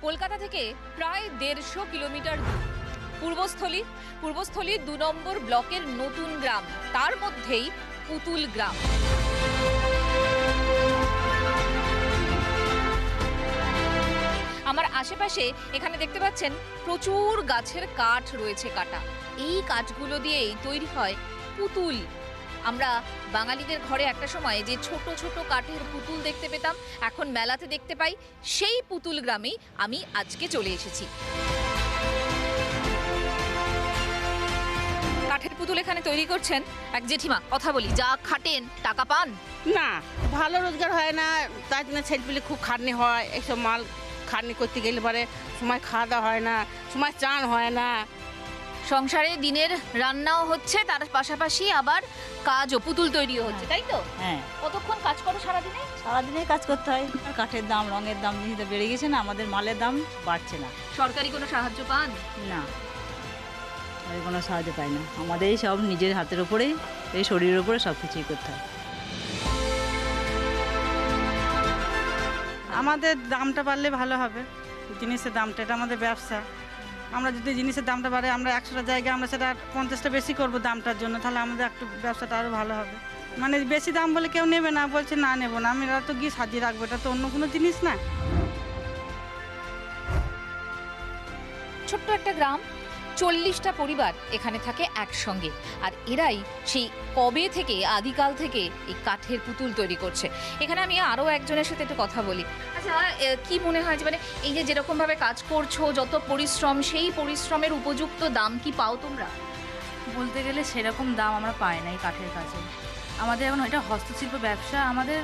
কলকাতা থেকে প্রায় 150 কিলোমিটার দূর পূর্বস্থলী 2 নম্বর ব্লকের নতুন গ্রাম, তার মধ্যেই পুতুল গ্রাম। আমার আশেপাশে এখানে দেখতে পাচ্ছেন প্রচুর গাছের কাঠ রয়েছে কাটা। এই কাঠগুলো দিয়েই তৈরি হয় পুতুল। আমরা বাঙালিদের ঘরে একটা সময় যে ছোট ছোট কাঠের পুতুল দেখতে পেতাম, এখন মেলাতে দেখতে পাই। সেই পুতুল গ্রামেই আমি আজকে চলে এসেছি। কাঠের পুতুল এখানে তৈরি করছেন এক জেঠিমা। কথা বলি, যা খাটেন টাকা পান? না, ভালো রোজগার হয় না, তাই জন্য ছেলেপিলে খুব খাটনি হয়। এইসব মাল খাটনি করতে গেলে পরে সময় খাওয়া দাওয়া হয় না, সময় চান হয় না। সংসারে দিনের রান্নাও হচ্ছে, তার পাশাপাশি আবার কাজও, পুতুল তৈরিও হচ্ছে, তাই তো? হ্যাঁ, কতক্ষণ কাজ করো সারাদিনে? সারাদিনে কাজ করতে হয়। আর কাঠের দাম, রঙের দাম জিনিসটা বেড়ে গেছে না, আমাদের মালের দাম বাড়ছে না। সরকারি কোনো সাহায্য পান? না, আমি কোনো সাহায্য পাই না। আমাদের এই সব নিজের হাতের উপরেই, এই শরীরের উপরে সব কিছুই করতে হয়। আমাদের দামটা বাড়লে ভালো হবে, জিনিসের দামটা, এটা আমাদের ব্যবসা। আমরা যদি জিনিসের দামটা বাড়ে, আমরা 100টা জায়গায় আমরা সেটা 50টা বেশি করব দামটার জন্য, তাহলে আমাদের একটু ব্যবসাটা আরও ভালো হবে। মানে বেশি দাম বলে কেউ নেবে না, বলছে না নেবো না, আমি তো গিয়ে সাজিয়ে রাখবো, এটা তো অন্য কোনো জিনিস না। ছোট্ট একটা গ্রাম, 40টা পরিবার এখানে থাকে একসঙ্গে, আর এরাই সেই কবে থেকে, আদিকাল থেকে এই কাঠের পুতুল তৈরি করছে। এখানে আমি আরও একজনের সাথে একটু কথা বলি। আচ্ছা, কি মনে হয় যে মানে এই যে যেরকম ভাবে কাজ করছো, যত পরিশ্রম, সেই পরিশ্রমের উপযুক্ত দাম কি পাও তোমরা? বলতে গেলে সেরকম দাম আমরা পাই না এই কাঠের কাজে। আমাদের এখন এটা হস্তশিল্প ব্যবসা, আমাদের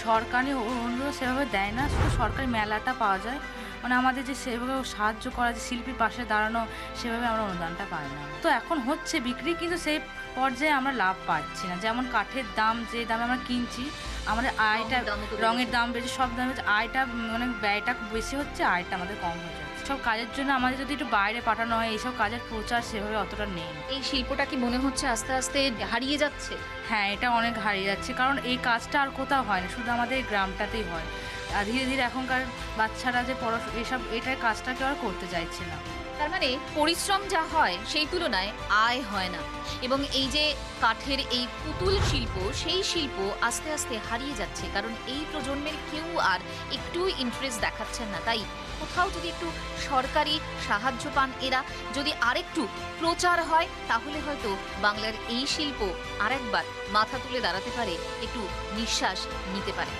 সরকারি অনুদান সেভাবে দেয় না, শুধু সরকারি মেলাটা পাওয়া যায়। মানে আমাদের যে সেভাবে সাহায্য করা, যে শিল্পীর পাশে দাঁড়ানো, সেভাবে আমরা অনুদানটা পাই না। তো এখন হচ্ছে বিক্রি, কিন্তু সেই পর্যায়ে আমরা লাভ পাচ্ছি না। যেমন কাঠের দাম, যে দামে আমরা কিনছি, আমাদের আয়টা, রঙের দাম বেশি, সব দাম বেশি, আয়টা মানে ব্যয়টা বেশি হচ্ছে, আয়টা আমাদের কম হয়ে যাচ্ছে। সব কাজের জন্য আমাদের যদি একটু বাইরে পাঠানো হয়, এইসব কাজের প্রচার সেভাবে অতটা নেই। এই শিল্পটা কি মনে হচ্ছে আস্তে আস্তে হারিয়ে যাচ্ছে? হ্যাঁ, এটা অনেক হারিয়ে যাচ্ছে, কারণ এই কাজটা আর কোথাও হয় না, শুধু আমাদের এই গ্রামটাতেই হয়। আর ধীরে ধীরে এখনকার বাচ্চারা যে এটার কাজটা কেউ আর করতে চাইছে না। তার মানে পরিশ্রম যা হয় সেই তুলনায় আয় হয় না, এবং এই যে কাঠের এই পুতুল শিল্প, সেই শিল্প আস্তে আস্তে হারিয়ে যাচ্ছে, কারণ এই প্রজন্মের কেউ আর একটু ইন্টারেস্ট দেখাচ্ছেন না। তাই কোথাও যদি একটু সরকারি সাহায্য পান এরা, যদি আরেকটু প্রচার হয়, তাহলে হয়তো বাংলার এই শিল্প আরেকবার মাথা তুলে দাঁড়াতে পারে, একটু নিঃশ্বাস নিতে পারে।